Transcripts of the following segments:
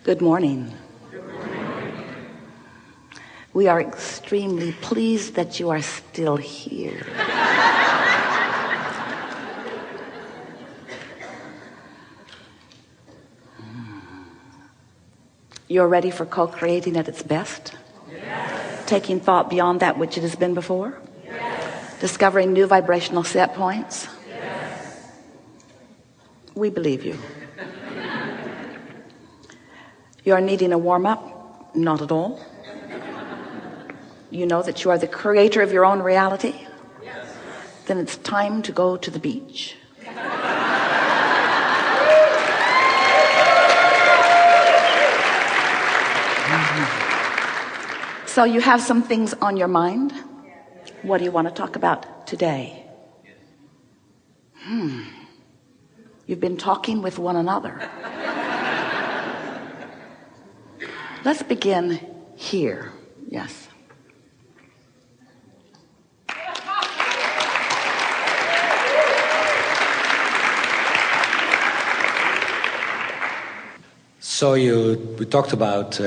Good morning. We are extremely pleased that you are still here. You're ready for co-creating at its best? Yes. Taking thought beyond that which it has been before? Yes. Discovering new vibrational set points? Yes. We believe you. You're needing a warm-up? Not at all. You know that you are the creator of your own reality? Yes. Then it's time to go to the beach. So you have some things on your mind. What do you want to talk about today? You've been talking with one another. Let's begin here. Yes. So we talked about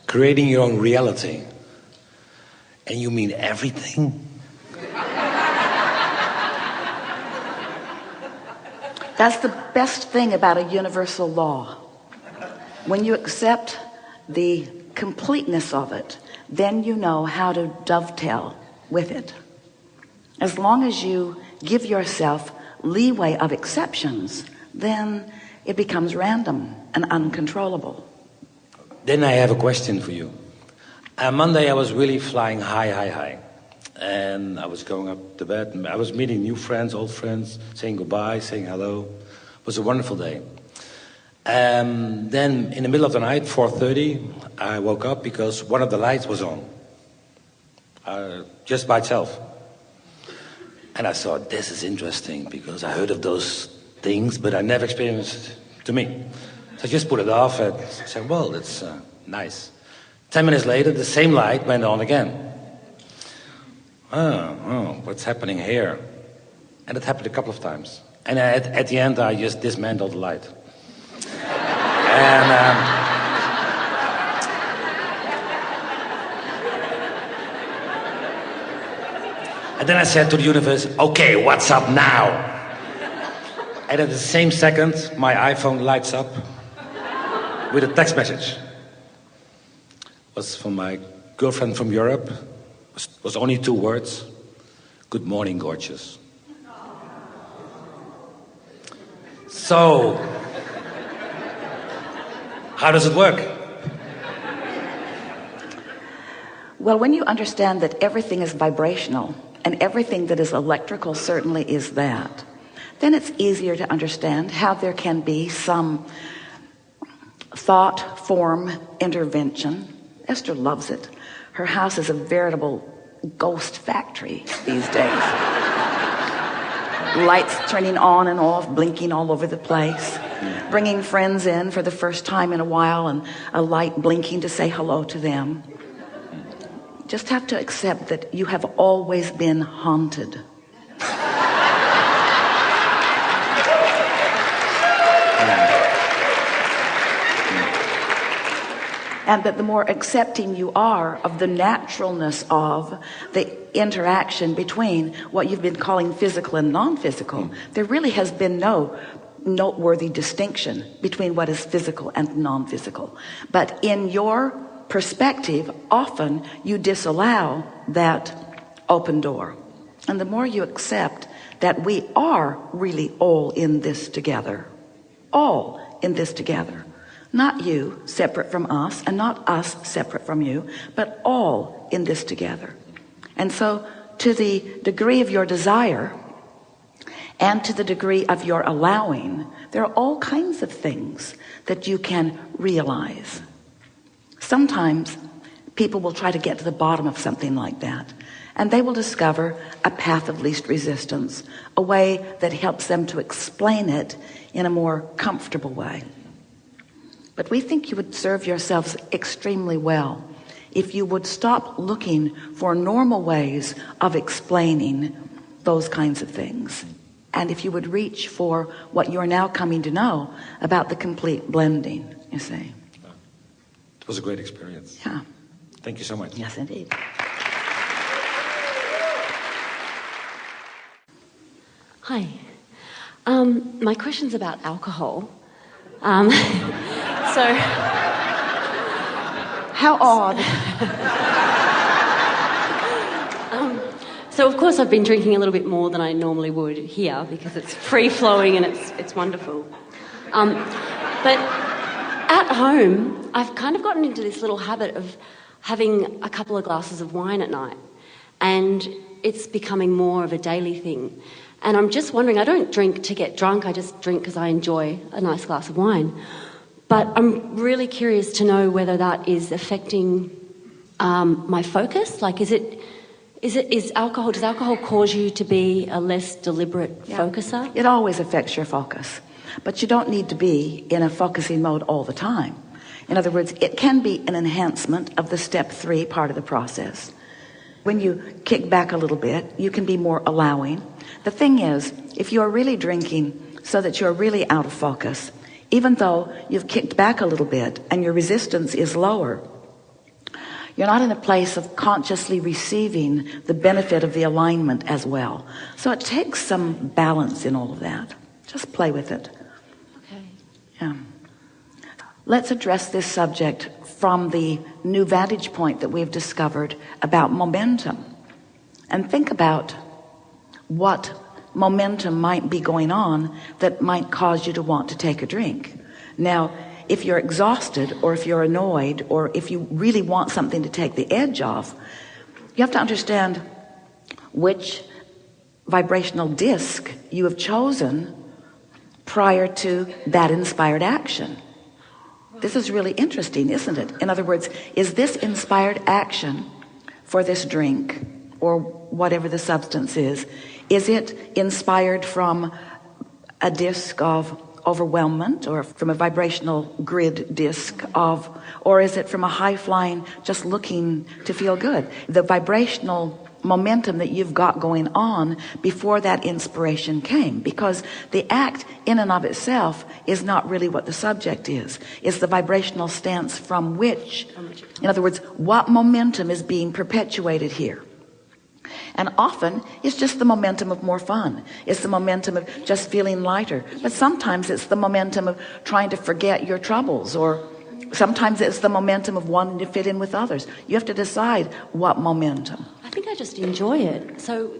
creating your own reality. And you mean everything? That's the best thing about a universal law. When you accept the completeness of it, then you know how to dovetail with it. As long as you give yourself leeway of exceptions, then it becomes random and uncontrollable. Then I have a question for you. On Monday I was really flying high. And I was going up to bed and I was meeting new friends, old friends, saying goodbye, saying hello. It was a wonderful day. Then in the middle of the night, 4:30, I woke up because one of the lights was on. Just by itself. And I thought, this is interesting because I heard of those things, but I never experienced it to me. So I just put it off and said, well, it's nice. 10 minutes later, the same light went on again. Oh, what's happening here? And it happened a couple of times. And at the end, I just dismantled the light. And then I said to the universe, okay, what's up now? And at the same second, my iPhone lights up with a text message. It was from my girlfriend from Europe. It was only 2 words. Good morning, gorgeous. So, how does it work? Well, when you understand that everything is vibrational, and everything that is electrical certainly is that, then it's easier to understand how there can be some thought form intervention. Esther loves it. Her house is a veritable ghost factory these days. Lights turning on and off, blinking all over the place, bringing friends in for the first time in a while and a light blinking to say hello to them. Just have to accept that you have always been haunted. And that the more accepting you are of the naturalness of the interaction between what you've been calling physical and non-physical, there really has been no noteworthy distinction between what is physical and non-physical. But in your perspective, often you disallow that open door. And the more you accept that we are really all in this together, all in this together, not you separate from us and not us separate from you, but all in this together. And so to the degree of your desire and to the degree of your allowing, there are all kinds of things that you can realize. Sometimes people will try to get to the bottom of something like that, and they will discover a path of least resistance, a way that helps them to explain it in a more comfortable way. But we think you would serve yourselves extremely well if you would stop looking for normal ways of explaining those kinds of things, and if you would reach for what you're now coming to know about the complete blending, you see. It was a great experience. Yeah. Thank you so much. Yes, indeed. Hi. My question's about alcohol. So... How odd. So of course I've been drinking a little bit more than I normally would here because it's free-flowing and it's wonderful. But at home, I've kind of gotten into this little habit of having a couple of glasses of wine at night, and it's becoming more of a daily thing. And I'm just wondering, I don't drink to get drunk, I just drink because I enjoy a nice glass of wine. But I'm really curious to know whether that is affecting my focus. Like, does alcohol cause you to be a less deliberate focuser? It always affects your focus, but you don't need to be in a focusing mode all the time. In other words, it can be an enhancement of the step 3 part of the process. When you kick back a little bit, you can be more allowing. The thing is, if you're really drinking so that you're really out of focus, even though you've kicked back a little bit and your resistance is lower, you're not in a place of consciously receiving the benefit of the alignment as well. So it takes some balance in all of that. Just play with it. Okay. Yeah. Let's address this subject from the new vantage point that we've discovered about momentum. And think about what momentum might be going on that might cause you to want to take a drink. Now, if you're exhausted, or if you're annoyed, or if you really want something to take the edge off, you have to understand which vibrational disc you have chosen prior to that inspired action. This is really interesting, isn't it? In other words, is this inspired action for this drink or whatever the substance is it inspired from a disc of overwhelmment, or from a vibrational grid disc of, or is it from a high flying just looking to feel good? The vibrational momentum that you've got going on before that inspiration came, because the act in and of itself is not really what the subject is. It's the vibrational stance from which, in other words, what momentum is being perpetuated here. And often it's just the momentum of more fun. It's the momentum of just feeling lighter. But sometimes it's the momentum of trying to forget your troubles, or sometimes it's the momentum of wanting to fit in with others. You have to decide what momentum. I think I just enjoy it. So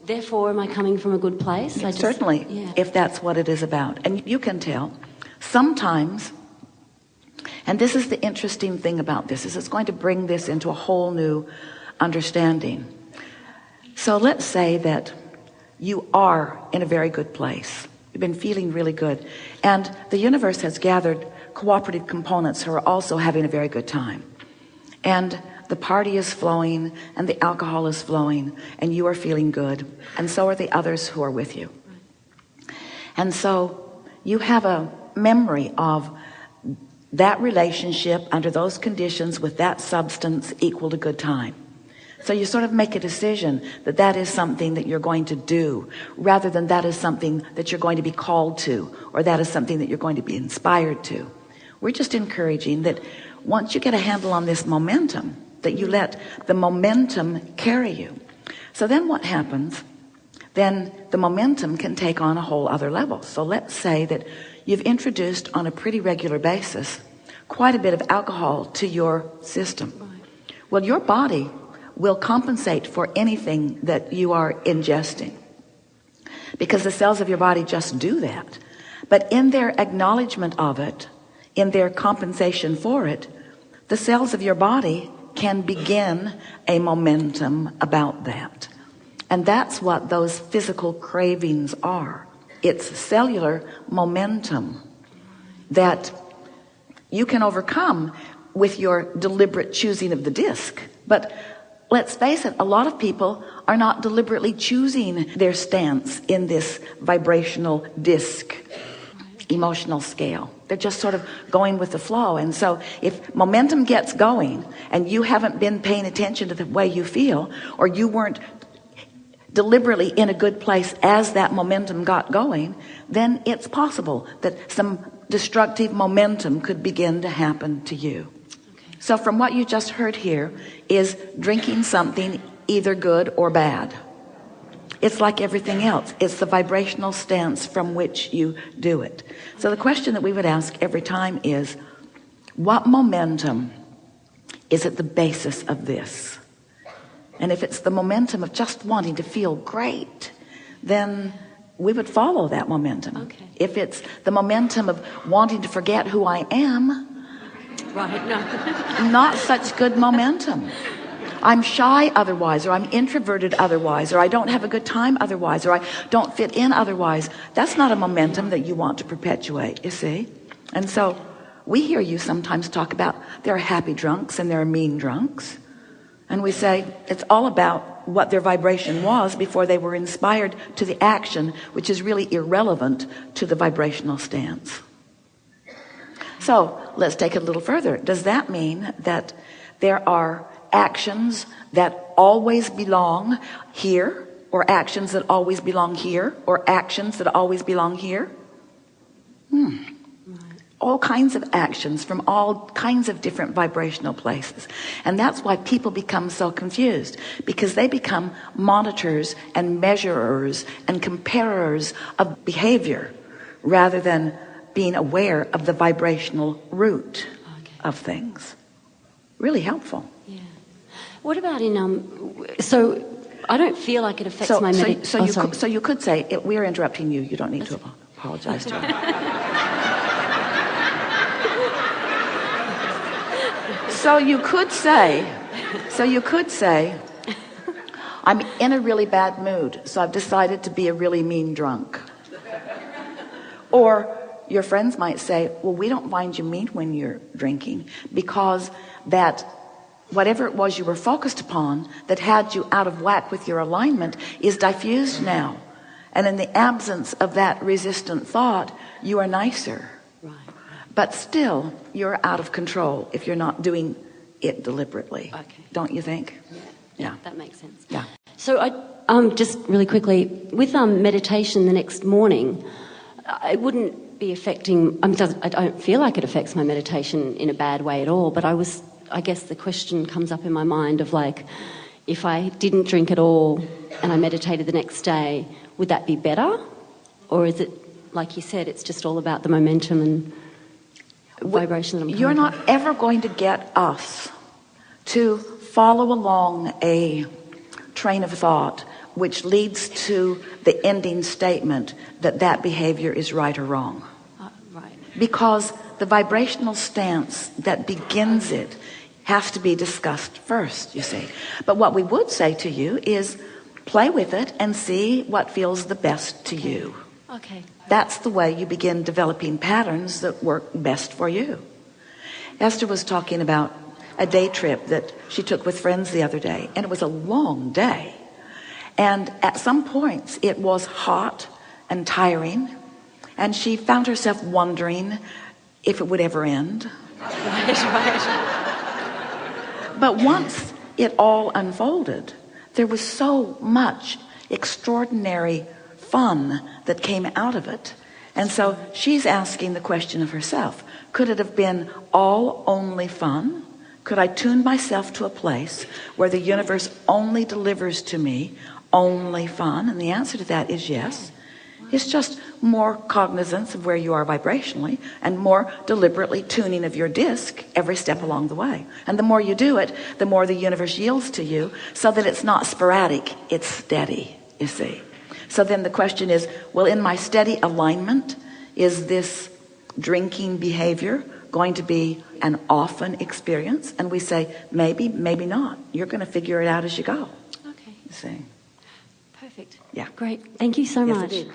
therefore, am I coming from a good place? Certainly, if that's what it is about. And you can tell sometimes, and this is the interesting thing about this, is it's going to bring this into a whole new understanding. So let's say that you are in a very good place. You've been feeling really good. And the universe has gathered cooperative components who are also having a very good time. And the party is flowing, and the alcohol is flowing, and you are feeling good. And so are the others who are with you. And so you have a memory of that relationship under those conditions with that substance equaled a good time. So you sort of make a decision that that is something that you're going to do, rather than that is something that you're going to be called to, or that is something that you're going to be inspired to. We're just encouraging that once you get a handle on this momentum, that you let the momentum carry you. So then what happens? Then the momentum can take on a whole other level. So let's say that you've introduced on a pretty regular basis quite a bit of alcohol to your system. Well, your body will compensate for anything that you are ingesting, because the cells of your body just do that. But in their acknowledgement of it, in their compensation for it, the cells of your body can begin a momentum about that. And that's what those physical cravings are. It's cellular momentum that you can overcome with your deliberate choosing of the disc. But let's face it, a lot of people are not deliberately choosing their stance in this vibrational disc emotional scale. They're just sort of going with the flow. And so if momentum gets going and you haven't been paying attention to the way you feel, or you weren't deliberately in a good place as that momentum got going, then it's possible that some destructive momentum could begin to happen to you. So from what you just heard here, is drinking something either good or bad? It's like everything else. It's the vibrational stance from which you do it. So the question that we would ask every time is, what momentum is at the basis of this? And if it's the momentum of just wanting to feel great, then we would follow that momentum. Okay. If it's the momentum of wanting to forget who I am, Right, no. not such good momentum. I'm shy otherwise, or I'm introverted otherwise, or I don't have a good time otherwise, or I don't fit in otherwise. That's not a momentum that you want to perpetuate, you see. And so we hear you sometimes talk about there are happy drunks and there are mean drunks, and we say it's all about what their vibration was before they were inspired to the action, which is really irrelevant to the vibrational stance. So let's take it a little further. Does that mean that there are actions that always belong here, or actions that always belong here, or actions that always belong here? All kinds of actions from all kinds of different vibrational places. And that's why people become so confused, because they become monitors and measurers and comparers of behavior rather than being aware of the vibrational root of things. Really helpful. Yeah. What about in so I don't feel like it affects my meditation. So you could say we're interrupting you. You don't need to apologize to her. So you could say, I'm in a really bad mood, so I've decided to be a really mean drunk. Or your friends might say, well, we don't find you mean when you're drinking, because that whatever it was you were focused upon that had you out of whack with your alignment is diffused now. And in the absence of that resistant thought, you are nicer. Right. But still, you're out of control if you're not doing it deliberately. Okay. Don't you think? Yeah. That makes sense. Yeah. So I just really quickly, with meditation the next morning, it wouldn't be affecting, I don't feel like it affects my meditation in a bad way at all, but I guess the question comes up in my mind of like, if I didn't drink at all and I meditated the next day, would that be better? Or is it, like you said, it's just all about the momentum and vibration that I'm You're not ever going to get us to follow along a train of thought which leads to the ending statement that that behavior is right or wrong. Right. Because the vibrational stance that begins it has to be discussed first, you see. But what we would say to you is play with it and see what feels the best to you. Okay. That's the way you begin developing patterns that work best for you. Esther was talking about a day trip that she took with friends the other day, and it was a long day. And at some points it was hot and tiring, and she found herself wondering if it would ever end. Right. But once it all unfolded, there was so much extraordinary fun that came out of it. And so she's asking the question of herself, could it have been all only fun? Could I tune myself to a place where the universe only delivers to me only fun? And the answer to that is yes. It's just more cognizance of where you are vibrationally and more deliberately tuning of your disc every step along the way. And the more you do it, the more the universe yields to you, so that it's not sporadic, it's steady, you see. So then the question is, well, in my steady alignment, is this drinking behavior going to be an often experience? And we say, maybe, maybe not. You're going to figure it out as you go. Okay. You see. Perfect. Yeah. Great. Thank you so Yes, much. I did.